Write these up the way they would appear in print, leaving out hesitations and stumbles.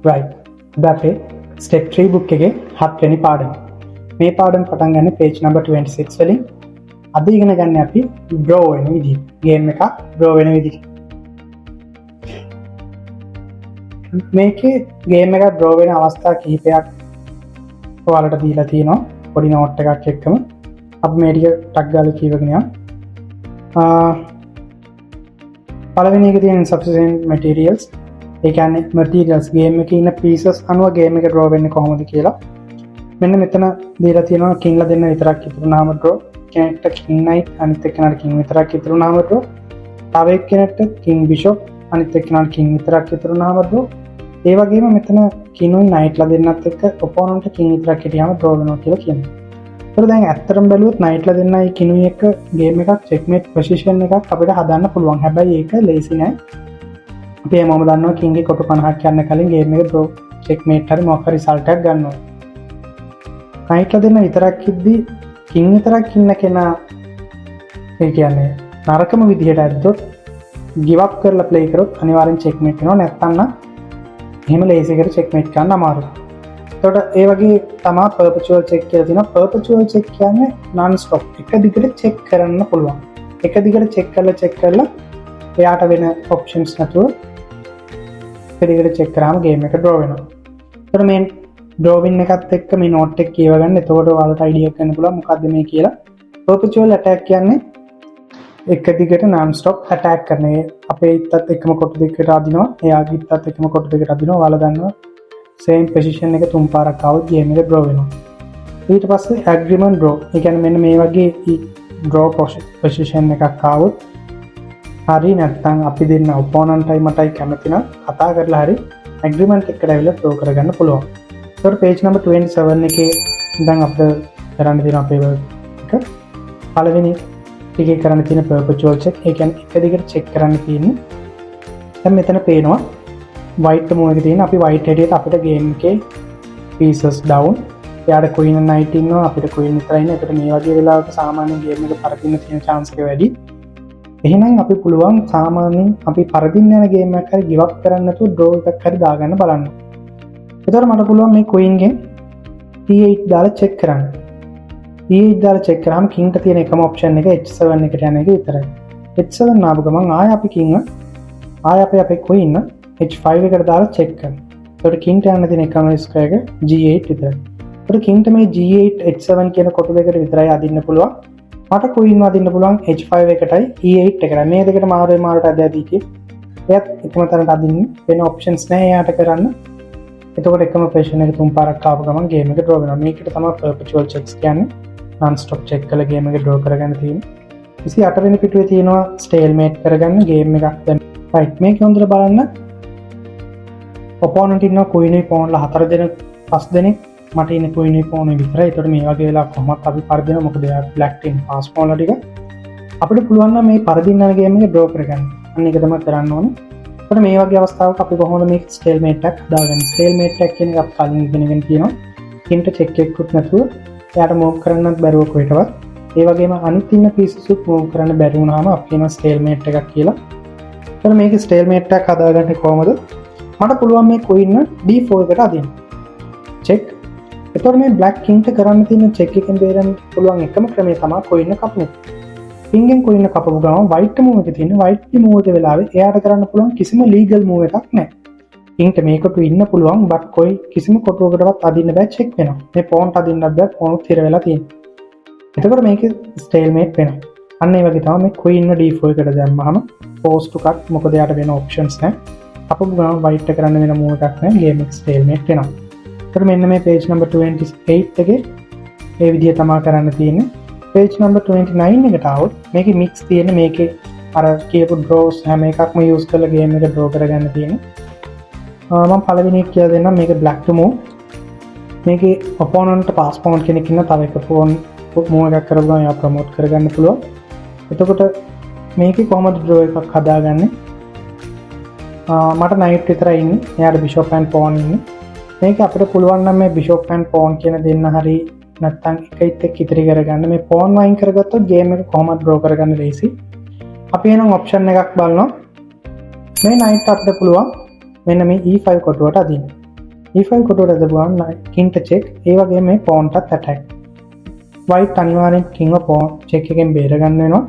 right. අපේ step 3 book එකේ 7 වෙනි පාඩම. මේ පාඩම පටන් ගන්න page number 26 වලින්. අද ඉගෙන ගන්න අපි draw වෙන විදිහ. game එකක් draw වෙන විදිහ. මේකේ game එකක් draw වෙන අවස්ථා කිහිපයක් ඔයාලට දීලා තියෙනවා. පොඩි note එකක් එක්කම. අපි මේ ටික ටක් ගාලා කියවගෙන යමු. පළවෙනි එකේ තියෙන insufficient materials ඒ කියන්නේ materials game එකේ ඉන්න pieces අනුව game එක draw වෙන්නේ කොහොමද කියලා. මෙන්න මෙතන දීලා තියෙනවා kingලා දෙන්න විතරක් ඉතුරුනාම draw. කෙනෙක්ට king knight අනිත් එක්කෙනාට king විතරක් ඉතුරුනාම draw. තව එක්කෙනෙක්ට king bishop අනිත් එක්කෙනාට king විතරක් ඉතුරුනාම draw. ඒ වගේම මෙතන kinuයි knightලා දෙන්නත් එක්ක opponent king විතරක් හිටියාම draw වෙනවා කියලා කියනවා. ඒතර දැන් ඇත්තටම බැලුවොත් knightලා දෙන්නයි kinuයි එක්ක game එකක් checkmate position එකක් අපිට හදන්න පුළුවන්. හැබැයි ඒක ලේසි නෑ. අපි හැමෝම දන්නවා king එක කොට 50ක් යන්න කලින් game එක draw checkmate හරි මොකක් හරි result එකක් ගන්නවා. knightලා දෙන්න විතරක් ඉද්දී king විතරක් ඉන්න කෙනා ඒ කියන්නේ නරකම විදිහට ඇද්දොත් give up කරලා play කරොත් අනිවාර්යෙන් checkmate වෙනවා. නැත්නම් එහෙම ලේසි එකට checkmate කරන්න අමාරුයි. එතකොට ඒ වගේ තමයි perpetual check කියලා තියෙනවා. perpetual check කියන්නේ non stop එක දිගට check කරන්න පුළුවන්. එක දිගට check කරලා එයාට වෙන options නැතුව එක දිගට check කරාම game එක draw වෙනවා. එතකොට මේ drawing එකත් එක්ක මේ note එක කියව ගන්න. එතකොට ඔයාලට idea ගන්න පුළුවන් මොකද්ද මේ කියලා. perpetual attack කියන්නේ එක දිගට non stop attack කරන. අපේ ඉත්තත් එකම කොටු දෙකකට අදිනවා. එයාගේ ඉත්තත් එකම කොටු දෙකකට අදිනවා. ඔයාලා දන්නවා same position එක තුන් පාරක් આવොත් game එක draw වෙනවා. ඊට පස්සේ agreement draw. ඒ කියන්නේ මෙන්න මේ වගේ draw position එකක් આવොත් හරි නැත්නම් අපි දෙන්න opponentයි මටයි කැමති නම් කතා කරලා හරි agreement එකකට ඇවිල්ලා draw කරගන්න පුළුවන්. ඒතකොට page number 27 එකේ දැන් අපිට කරන්න තියෙන අපේ work එක පළවෙනි ටිකේ කරන්න තියෙන perpetual check. ඒ කියන්නේ එක දිගට check කරන්න තියෙන්නේ. දැන් මෙතන පේනවා white move එකේ තියෙන අපි white හැටියට අපිට game එකේ pieces down. එයාට queen and knight ඉන්නවා අපිට queen විතරයි ඉන්නේ. ඒකට මේ වගේ වෙලාවක සාමාන්‍යයෙන් game එක පරදින්න තියෙන chance එක වැඩි. එහෙනම් අපි පුළුවන් සාමාන්‍යයෙන් අපි පරදින්න යන game එකක් හරි give up කරන්න නැතුව draw එකක් හරි දාගන්න බලන්න. ඒතර මට පුළුවන් මේ queen ගෙන් e8 දාලා check කරන්න. e8 දාලා check කරාම king ට තියෙන එකම option එක h7 එකට යන එක විතරයි. h7 නාපු ගමන් ආය අපි king ආය අපේ queen h5 එකට දාලා check කරනවා. ඒකට king ට යන්න තියෙන එකම square එක g8 විතරයි. ඒකට king ට මේ g8 h7 කියන කොටු දෙකට විතරයි අදින්න පුළුවන්. මට queen අදින්න පුළුවන් h5 එකටයි e8 එකටයි. මේ දෙකට මාරුවට අදදී කිය. එයත් එකම තරමට අදින්න වෙන options නැහැ එයාට කරන්න. එතකොට එකම position එක තුන් පාරක් ආපු ගමන් game එක draw වෙනවා. මේකට තමයි perpetual checks කියන්නේ. non stop check කරලා game එක draw කරගන්න තියෙන්නේ. 28 වෙනි පිටුවේ තියෙනවා stalemate කරගන්න game එකක් දැන්. right මේක හොඳට බලන්න. opponent ඉන්නවා queen යි pawn ලා 4 දෙනෙක් 5 දෙනෙක් මට ඉන්නේ queen යි pawn යි විතරයි. ඒතකොට මේ වගේ වෙලාවක කොහොමත් අපි පරදිනවා. මොකද එයා black team pass pawn ලා ටික අපිට පුළුවන් නම් මේ පරදින්න යන game එක draw කරගන්න. අන්න ඒක තමයි කරන්න ඕනේ. ඒතකොට මේ වගේ අවස්ථාවක අපි කොහොමද මේ stalemate එකක් දාගන්නේ? stalemate එකක් කියන්නේ අපි කලින් ඉගෙනගෙන තියෙනවා. king ට check එකකුත් නැතුව එයාට move කරන්නත් බැරුව කොහෙටවත්. ඒ වගේම අනිත් ඉන්න pieces උත් move කරන්න බැරි වුණාම අපි කියන stalemate එකක් කියලා. ඒතකොට මේක stalemate එකක් හදාගන්නේ කොහොමද? මට පුළුවන් මේ queen d4 එකට අදින්න. check. එතකොට මේ black king ට කරන්න තියෙන check එකෙන් බේරන්න පුළුවන් එකම ක්‍රමය තමයි queen කපන එක. king ගෙන් queen කපපු ගමන් white move එකේ තියෙන white move එක වෙලාවේ එයාට කරන්න පුළුවන් කිසිම legal move එකක් නැහැ. king ට මේකට ඉන්න පුළුවන් but කොයි කිසිම කොටුවකටවත් අදින්න බෑ check වෙනවා. මේ pawn ට අදින්නත් බෑ pawn උත් හිර වෙලා තියෙනවා. එතකොට මේක stalemate වෙනවා. අන්න ඒ වගේ තමයි මේ queen d4 එකට දැම්මහම force to cut මොකද යාට වෙන options නැහැ. අපු ගාම white එක කරන්න වෙන move එකක් නැහැ. game එක stalemate වෙනවා. ඒතර මෙන්න මේ page number 28 එකේ මේ විදිය තමයි කරන්න තියෙන්නේ. page number 29 එකට આવොත් මේකේ mix තියෙන මේකේ අර කියපු draws හැම එකක්ම use කරලා game එක draw කරගන්න තියෙන්නේ. මම පළවෙනි එක කියලා දෙන්නම් මේක black to move. මේකේ opponent pass pawn කෙනෙක් ඉන්න තව එක pawn move එකක් කරපු ගමන් එයා promote කරගන්න පුළුවන්. එතකොට මේකේ කොහොමද draw එකක් හදාගන්නේ? මට knight විතරයි ඉන්නේ. එයාට bishop and pawn ඉන්නේ. මේක අපිට පුළුවන් නම් මේ bishop and pawn කියන දෙන්න හරි නැත්නම් එකයිත් එක්ක ඉතිරි කරගන්න. මේ pawn වයින් කරගත්තොත් game එක කොහොමද draw කරගන්න ලේසි. අපි එහෙනම් option එකක් බලනවා. මේ knight අපිට පුළුවන් මෙන්න මේ e5 කොටුවට අදින්න. e5 කොටුවට ඇදපුවාම king to check ඒ වගේ මේ pawn ටත් attack white අනිවාර්යෙන් king of pawn check එකෙන් බේර ගන්න වෙනවා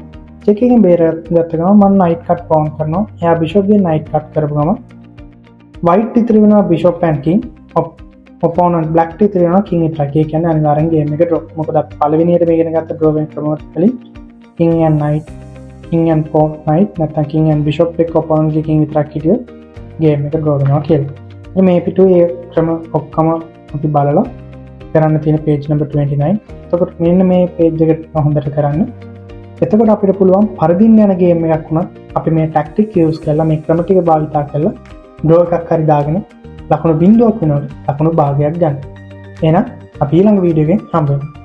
check එකෙන් බේරගත්ත ගමන් මම knight cut pawn කරනවා එයා bishop ගෙන් knight cut කරපු ගමන් white ඉතිරි වෙනවා bishop and king opponent black ඉතිරි වෙනවා king විතරයි ඒ කියන්නේ අනිවාර්යෙන් game එක drop මොකද පළවෙනියට මේ ඉගෙන ගත්ත draw වෙන ක්‍රමවල වලින් king and knight king and pawn knight නැත්නම් king and bishop එක opponent ගේ king විතරක් හිටියොත් game එක draw වෙනවා කියලා මේ පිටුවේ ක්‍රම ඔක්කොම අපි බලලා කරන්න තියෙන page number 29 එතකොට මෙන්න මේ page එකට හොඳට කරන්න එතකොට අපිට පුළුවන් පරදින්න යන ගේම් එකක් වුණත් අපි මේ ටැක්ටික් යූස් කරලා මේ ක්‍රම ටික භාවිතා කරලා ඩ්‍රෝ එකක් හරි දාගෙන ලකුණු බිඳුවක් වෙනකොට ලකුණු භාගයක් ගන්න. එහෙනම් අපි ඊළඟ වීඩියෝ එකෙන් හම්බ වෙමු.